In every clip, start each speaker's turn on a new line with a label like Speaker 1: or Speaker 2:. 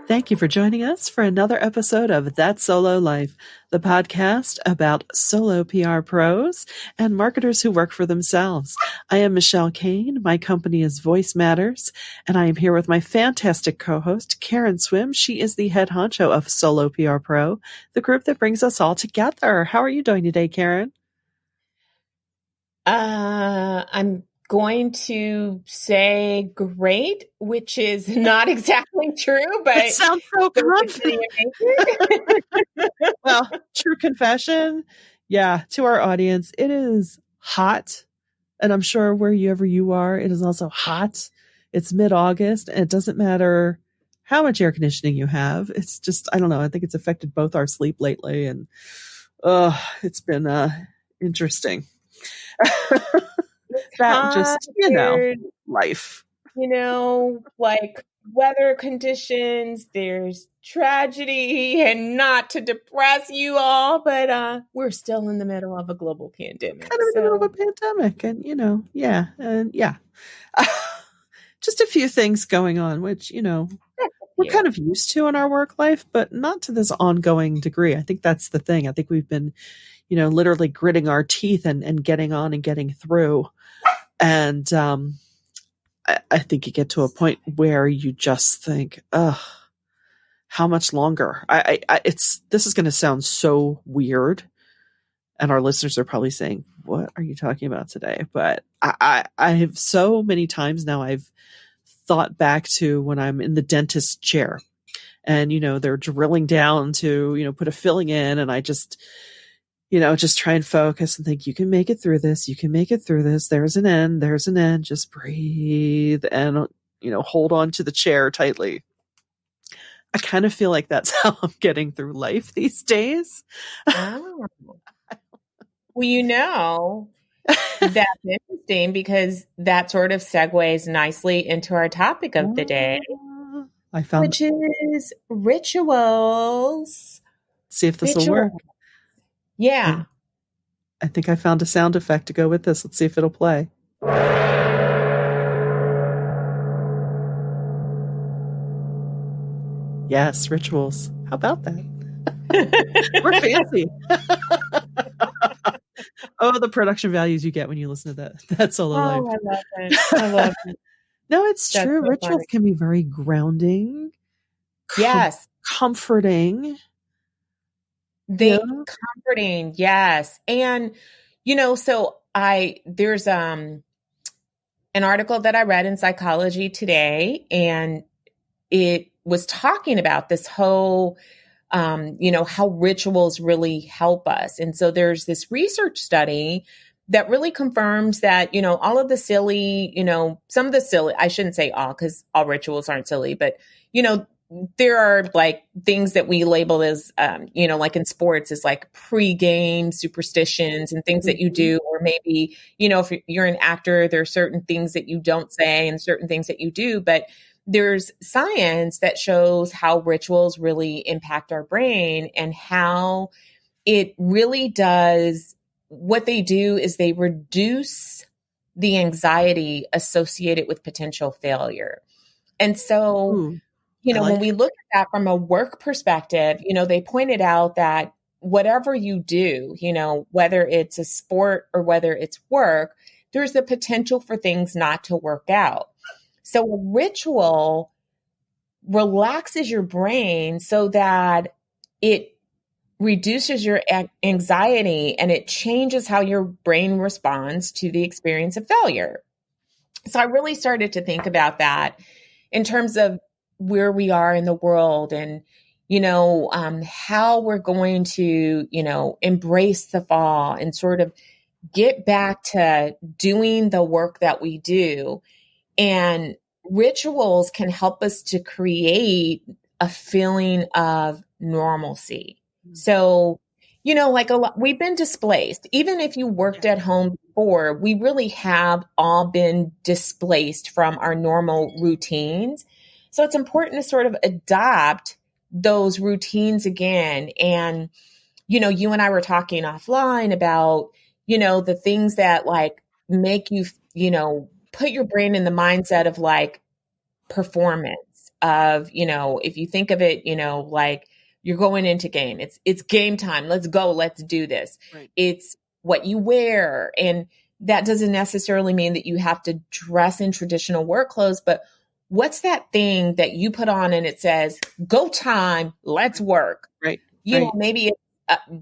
Speaker 1: Thank you for joining us for another episode of That Solo Life, the podcast about solo PR pros and marketers who work for themselves. I am Michelle Kane. My company is Voice Matters, and I am here with my fantastic co-host, Karen Swim. She is the head honcho of Solo PR Pro, the group that brings us all together. How are you doing today, Karen?
Speaker 2: I'm going to say great, which is not exactly true, but
Speaker 1: it sounds so confident. Well, true confession. Yeah, to our audience, it is hot. And I'm sure wherever you are, it is also hot. It's mid-August, and it doesn't matter how much air conditioning you have. It's just, I don't know. I think it's affected both our sleep lately, and it's been interesting. That just, life.
Speaker 2: Like weather conditions, there's tragedy, and not to depress you all, but we're still in the middle of a global pandemic.
Speaker 1: Kind of in the middle of a pandemic, and just a few things going on, which, we're kind of used to in our work life, but not to this ongoing degree. I think that's the thing. I think we've been, literally gritting our teeth and getting on and getting through. And I think you get to a point where you just think, how much longer? This is going to sound so weird, and our listeners are probably saying, "What are you talking about today?" But I have so many times now I've thought back to when I'm in the dentist chair, and they're drilling down to put a filling in, and I just just try and focus and think, you can make it through this. You can make it through this. There's an end. There's an end. Just breathe and, hold on to the chair tightly. I kind of feel like that's how I'm getting through life these days.
Speaker 2: Oh. Well, that's interesting because that sort of segues nicely into our topic of the day, which is rituals.
Speaker 1: See if this will work.
Speaker 2: Yeah.
Speaker 1: I think I found a sound effect to go with this. Let's see if it'll play. Yes, rituals. How about that? We're fancy. Oh, the production values you get when you listen to that solo life.
Speaker 2: I love it.
Speaker 1: No, it's true. So rituals can be very grounding.
Speaker 2: Yes.
Speaker 1: Comforting.
Speaker 2: Comforting, yes. And so there's an article that I read in Psychology Today, and it was talking about this whole how rituals really help us. And so there's this research study that really confirms that all of the silly, some of the silly, I shouldn't say all, because all rituals aren't silly, but there are like things that we label as, like in sports is like pre-game superstitions and things that you do, or maybe, if you're an actor, there are certain things that you don't say and certain things that you do, but there's science that shows how rituals really impact our brain and how it really does. What they do is they reduce the anxiety associated with potential failure. And so, when we look at that from a work perspective, they pointed out that whatever you do, whether it's a sport or whether it's work, there's the potential for things not to work out. So a ritual relaxes your brain so that it reduces your anxiety and it changes how your brain responds to the experience of failure. So I really started to think about that in terms of where we are in the world and, how we're going to, embrace the fall and sort of get back to doing the work that we do. And rituals can help us to create a feeling of normalcy. So, we've been displaced. Even if you worked at home before, we really have all been displaced from our normal routines. So it's important to sort of adopt those routines again. And, you and I were talking offline about, the things that like make you, put your brain in the mindset of like performance. of, if you think of it, like you're going into game, it's game time. Let's go. Let's do this.
Speaker 1: Right.
Speaker 2: It's what you wear. And that doesn't necessarily mean that you have to dress in traditional work clothes, but what's that thing that you put on and it says, go time, let's work.
Speaker 1: Right.
Speaker 2: Maybe it's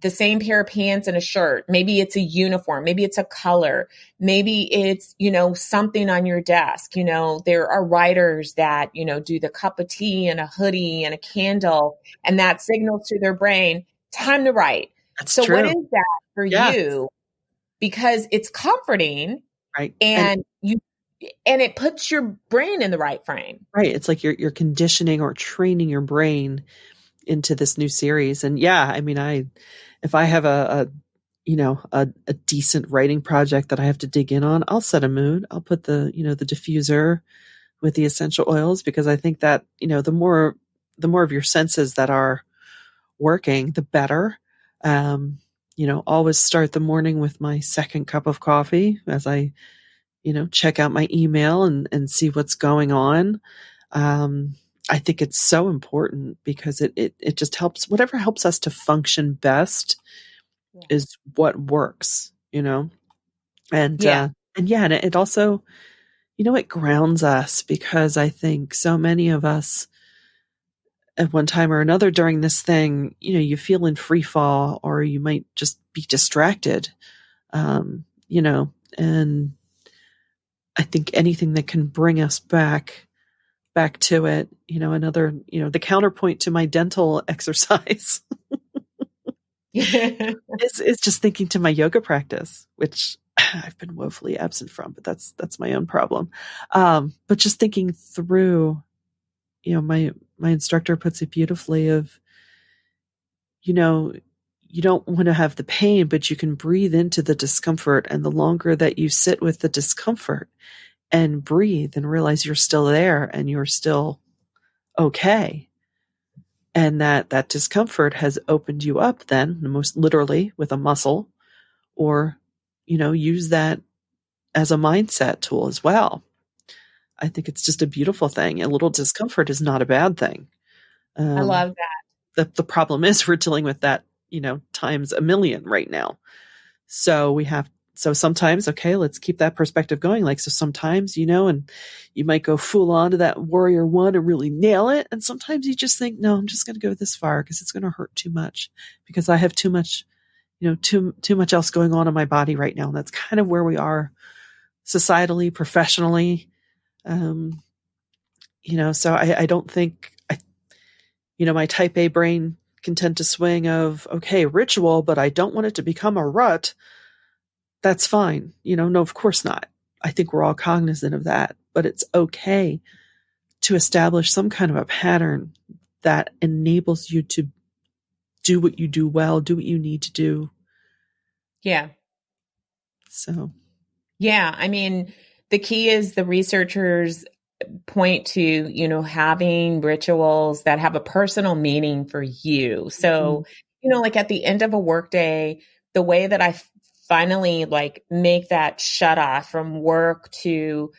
Speaker 2: the same pair of pants and a shirt. Maybe it's a uniform. Maybe it's a color. Maybe it's, something on your desk. There are writers that, do the cup of tea and a hoodie and a candle, and that signals to their brain, time to write.
Speaker 1: That's
Speaker 2: so
Speaker 1: true.
Speaker 2: What is that for you? Because it's comforting,
Speaker 1: right?
Speaker 2: And it puts your brain in the right frame.
Speaker 1: Right. It's like you're conditioning or training your brain into this new series. And yeah, I mean, if I have a decent writing project that I have to dig in on, I'll set a mood. I'll put the diffuser with the essential oils, because I think that, the more of your senses that are working, the better. Always start the morning with my second cup of coffee as I, check out my email and see what's going on. I think it's so important because it just helps, whatever helps us to function best is what works, and it also, it grounds us, because I think so many of us at one time or another during this thing, you feel in free fall, or you might just be distracted, and I think anything that can bring us back to it, another, the counterpoint to my dental exercise is just thinking to my yoga practice, which I've been woefully absent from, but that's my own problem. But just thinking through, my instructor puts it beautifully of, you don't want to have the pain, but you can breathe into the discomfort. And the longer that you sit with the discomfort and breathe and realize you're still there and you're still okay, and that discomfort has opened you up, then most literally with a muscle, or, use that as a mindset tool as well. I think it's just a beautiful thing. A little discomfort is not a bad thing.
Speaker 2: I love that.
Speaker 1: The problem is we're dealing with that, times a million right now. So sometimes, okay, let's keep that perspective going. Like, so sometimes, and you might go full on to that warrior one and really nail it. And sometimes you just think, no, I'm just going to go this far because it's going to hurt too much, because I have too much, too much else going on in my body right now. And that's kind of where we are societally, professionally. So I don't think my type A brain can tend to swing of, okay, ritual, but I don't want it to become a rut. That's fine. No, of course not. I think we're all cognizant of that, but it's okay to establish some kind of a pattern that enables you to do what you do well, do what you need to do.
Speaker 2: Yeah.
Speaker 1: So.
Speaker 2: Yeah. I mean, the key is the researchers point to, having rituals that have a personal meaning for you. So, like at the end of a workday, the way that I finally make that shut off from work to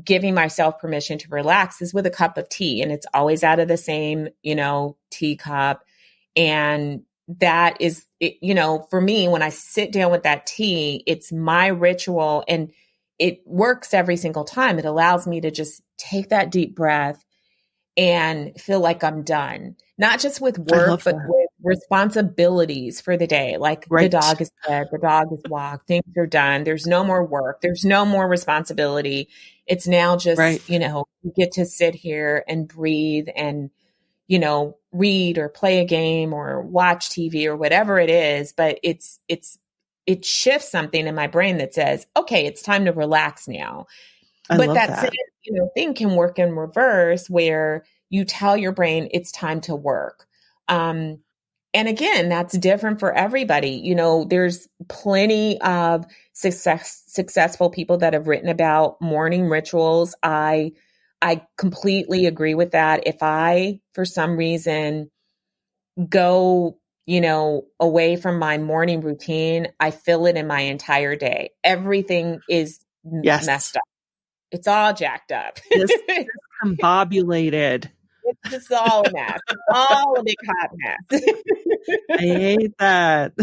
Speaker 2: giving myself permission to relax is with a cup of tea. And it's always out of the same, teacup. And that is, for me, when I sit down with that tea, it's my ritual, and it works every single time. It allows me to just take that deep breath and feel like I'm done, not just with work, but with responsibilities for the day. Like the dog is fed, the dog is walked, things are done. There's no more work. There's no more responsibility. It's now just, you get to sit here and breathe and, read or play a game or watch TV or whatever it is. But it shifts something in my brain that says, okay, it's time to relax now. But that same, thing can work in reverse, where you tell your brain it's time to work. And again, that's different for everybody. There's plenty of successful people that have written about morning rituals. I completely agree with that. If I, for some reason, go away from my morning routine, I feel it in my entire day. Everything is messed up. It's all jacked up.
Speaker 1: Discombobulated.
Speaker 2: This is all a mess. All a big hot mess.
Speaker 1: I hate that.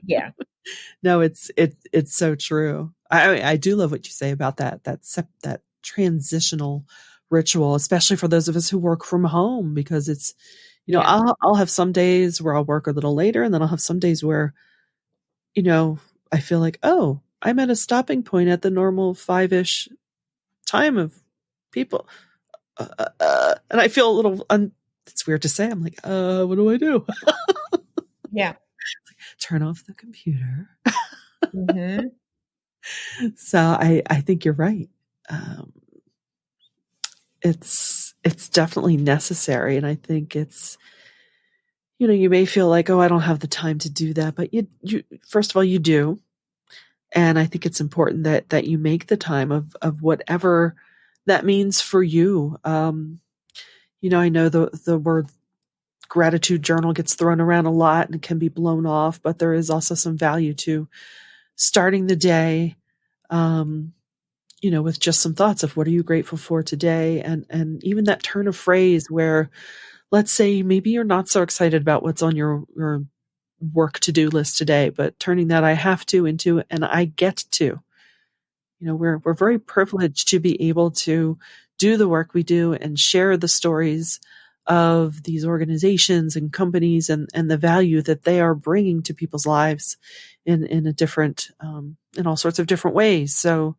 Speaker 2: Yeah.
Speaker 1: No, it's so true. I do love what you say about that transitional ritual, especially for those of us who work from home, because it's,
Speaker 2: Yeah.
Speaker 1: I'll have some days where I'll work a little later, and then I'll have some days where, you know, I feel like, oh, I'm at a stopping point at the normal 5-ish time of people. And I feel a little, it's weird to say. I'm like, what do I do?
Speaker 2: Yeah.
Speaker 1: Turn off the computer.
Speaker 2: Mm-hmm.
Speaker 1: So I think you're right. It's definitely necessary. And I think it's, you may feel like, oh, I don't have the time to do that, but you first of all, you do. And I think it's important that you make the time of whatever that means for you. I know the word gratitude journal gets thrown around a lot and it can be blown off, but there is also some value to starting the day, with just some thoughts of what are you grateful for today? And even that turn of phrase where, let's say maybe you're not so excited about what's on your work to-do list today, but turning that I have to into an I get to. We're very privileged to be able to do the work we do and share the stories of these organizations and companies and the value that they are bringing to people's lives in a different, in all sorts of different ways. So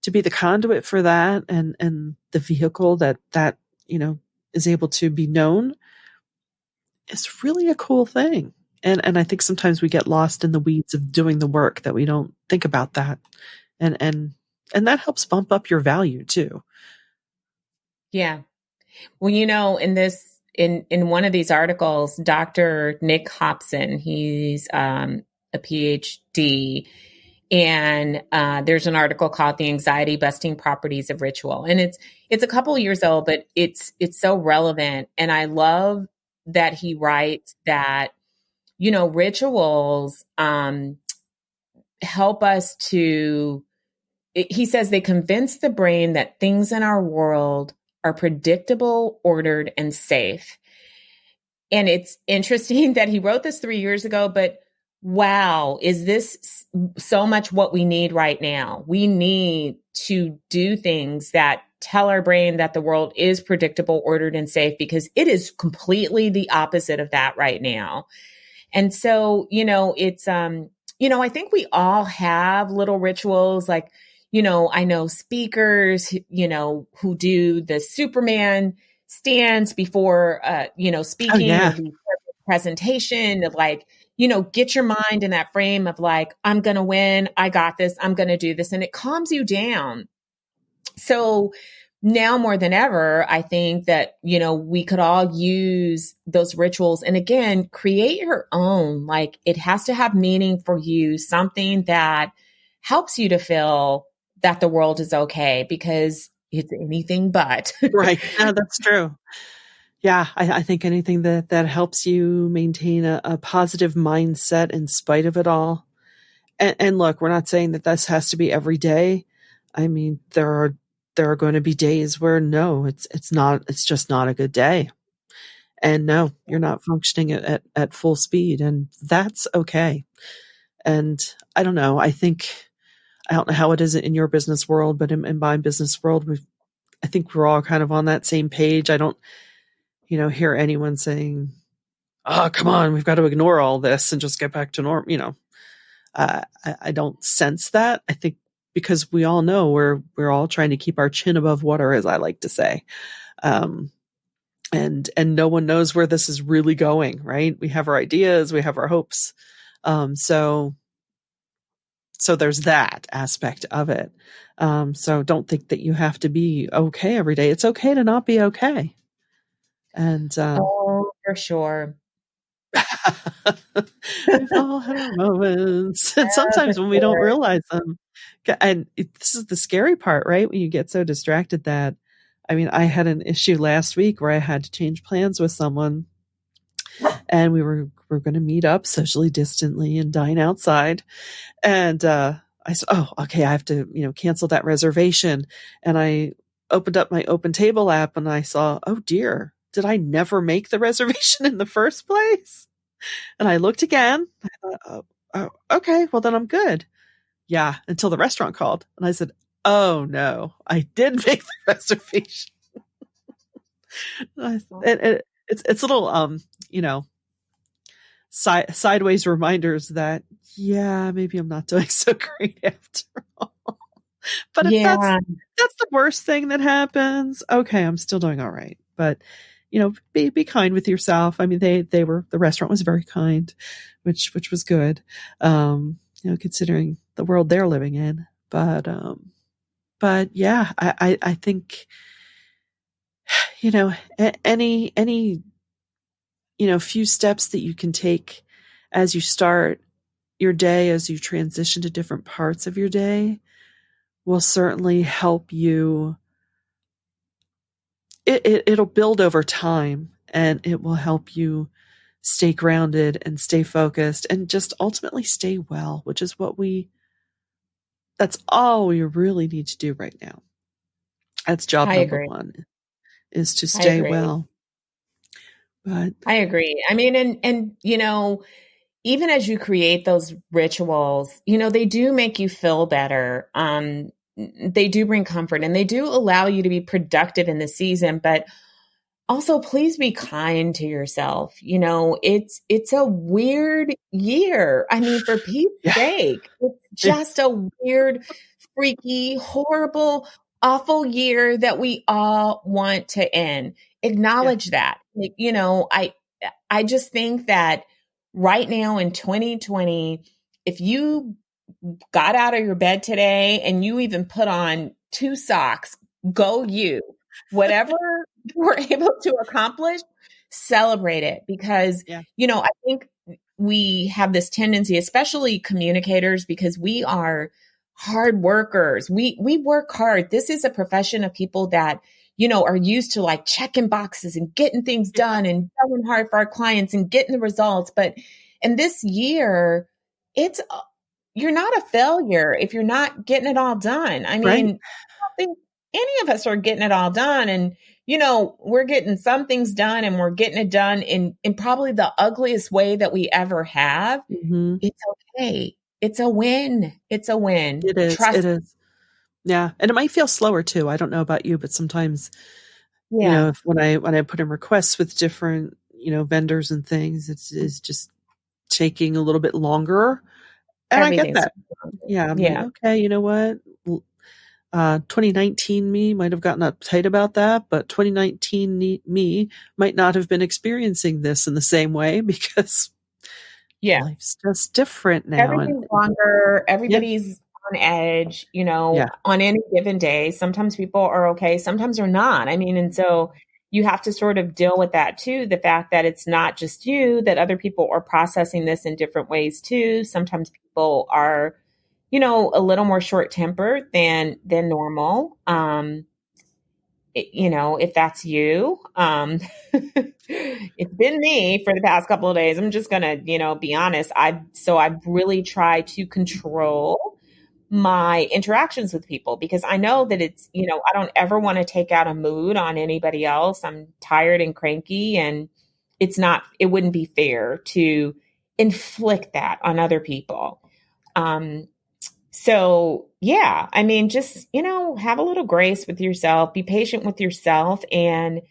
Speaker 1: to be the conduit for that and the vehicle that is able to be known is really a cool thing. And I think sometimes we get lost in the weeds of doing the work that we don't think about that. And that helps bump up your value too.
Speaker 2: Yeah. Well, in one of these articles, Dr. Nick Hobson, he's a Ph.D., and there's an article called "The Anxiety Busting Properties of Ritual," and it's a couple of years old, but it's so relevant. And I love that he writes that rituals help us to. He says they convince the brain that things in our world are predictable, ordered, and safe. And it's interesting that he wrote this 3 years ago, but wow, is this so much what we need right now? We need to do things that tell our brain that the world is predictable, ordered, and safe, because it is completely the opposite of that right now. And so, it's, I think we all have little rituals like, I know speakers, who do the Superman stance before, speaking or the presentation of like, get your mind in that frame of like, I'm going to win. I got this. I'm going to do this. And it calms you down. So now more than ever, I think that, we could all use those rituals and again, create your own. Like it has to have meaning for you, something that helps you to feel that the world is okay, because it's anything but.
Speaker 1: Right. Yeah, that's true. Yeah, I think anything that helps you maintain a positive mindset in spite of it all. And look, we're not saying that this has to be every day. I mean, there are going to be days where no, it's just not a good day. And no, you're not functioning at full speed, and that's okay. And I don't know, I don't know how it is in your business world, but in my business world, I think we're all kind of on that same page. I don't, hear anyone saying, "Oh, come on, we've got to ignore all this and just get back to normal." I don't sense that. I think because we all know we're all trying to keep our chin above water, as I like to say, and no one knows where this is really going. Right? We have our ideas, we have our hopes, so there's that aspect of it. So don't think that you have to be okay every day. It's okay to not be okay. And
Speaker 2: oh, for sure.
Speaker 1: We've all had our moments, and sometimes when we don't realize them. And this is the scary part, right? When you get so distracted that, I mean, I had an issue last week where I had to change plans with someone, and we were going to meet up socially distantly and dine outside. And I said, "Oh, okay, I have to, cancel that reservation." And I opened up my Open Table app and I saw, oh dear, did I never make the reservation in the first place? And I looked again. I thought, oh, okay, well then I'm good. Yeah, until the restaurant called. And I said, oh no, I did make the reservation. It's little, sideways reminders that, yeah, maybe I'm not doing so great after all. But if that's the worst thing that happens, okay, I'm still doing all right. But be kind with yourself. I mean, the restaurant was very kind, which was good. Considering the world they're living in. But yeah, I think any few steps that you can take as you start your day, as you transition to different parts of your day, will certainly help you. It'll build over time, and it will help you stay grounded and stay focused and just ultimately stay well, which is that's all we really need to do right now. That's job number one, is to stay well. But
Speaker 2: I agree. I mean, and even as you create those rituals, they do make you feel better. They do bring comfort, and they do allow you to be productive in the season, but also please be kind to yourself. It's a weird year. I mean, for Pete's sake, it's just a weird, freaky, horrible, awful year that we all want to end. Acknowledge that. I just think that right now in 2020, if you got out of your bed today and you even put on 2 socks, go you. Whatever you were able to accomplish, celebrate it. Because, I think we have this tendency, especially communicators, because we are hard workers. We work hard. This is a profession of people that, are used to like checking boxes and getting things done and going hard for our clients and getting the results. But in this year, you're not a failure if you're not getting it all done. I mean, I don't think any of us are getting it all done. And, we're getting some things done, and we're getting it done in probably the ugliest way that we ever have. Mm-hmm. It's okay. It's a win. It's a win.
Speaker 1: It is. It is. Yeah. And it might feel slower too. I don't know about you, but sometimes, when I put in requests with different, vendors and things, it's just taking a little bit longer. And I get that. Yeah. I'm like, okay, you know what? 2019 me might have gotten uptight about that, but 2019 me might not have been experiencing this in the same way, because life's just different now.
Speaker 2: Everything's longer. Everybody's on edge, on any given day. Sometimes people are okay. Sometimes they're not. I mean, and so you have to sort of deal with that too. The fact that it's not just you, that other people are processing this in different ways too. Sometimes people are, a little more short-tempered than normal. If that's you, it's been me for the past couple of days. I'm just gonna, be honest. I've really tried to control my interactions with people, because I know that it's, I don't ever want to take out a mood on anybody else. I'm tired and cranky, and it wouldn't be fair to inflict that on other people. So yeah, I mean, just, have a little grace with yourself, be patient with yourself, and,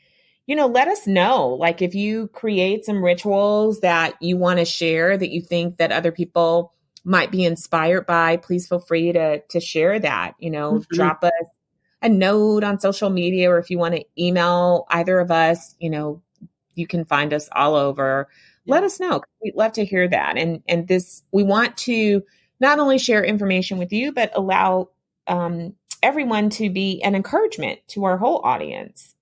Speaker 2: let us know, like, if you create some rituals that you want to share that you think that other people might be inspired by, please feel free to share that, mm-hmm. Drop us a note on social media, or if you want to email either of us, you can find us all over. Let us know. We'd love to hear that. And we want to not only share information with you, but allow everyone to be an encouragement to our whole audience.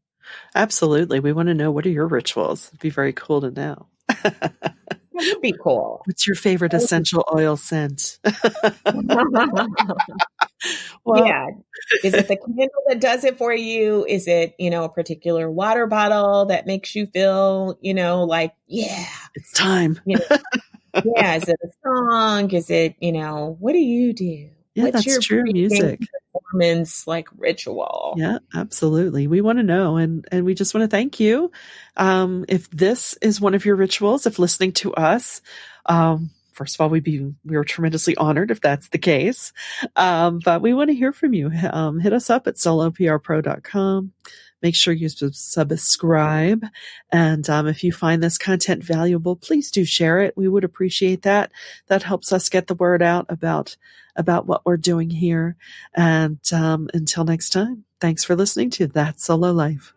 Speaker 1: Absolutely. We want to know, what are your rituals? It'd be very cool to know.
Speaker 2: It would be cool.
Speaker 1: What's your favorite essential oil scent?
Speaker 2: Well, yeah. Is it the candle that does it for you? Is it, a particular water bottle that makes you feel, like,
Speaker 1: it's time.
Speaker 2: Is it a song? Is it, what do you do?
Speaker 1: Yeah, that's true. Music.
Speaker 2: women's like ritual.
Speaker 1: Yeah, absolutely. We want to know, and we just want to thank you. If this is one of your rituals, if listening to us, first of all, we are tremendously honored if that's the case. But we want to hear from you. Hit us up at soloprpro.com. Make sure you subscribe. And if you find this content valuable, please do share it. We would appreciate that. That helps us get the word out about what we're doing here. And until next time, thanks for listening to That Solo Life.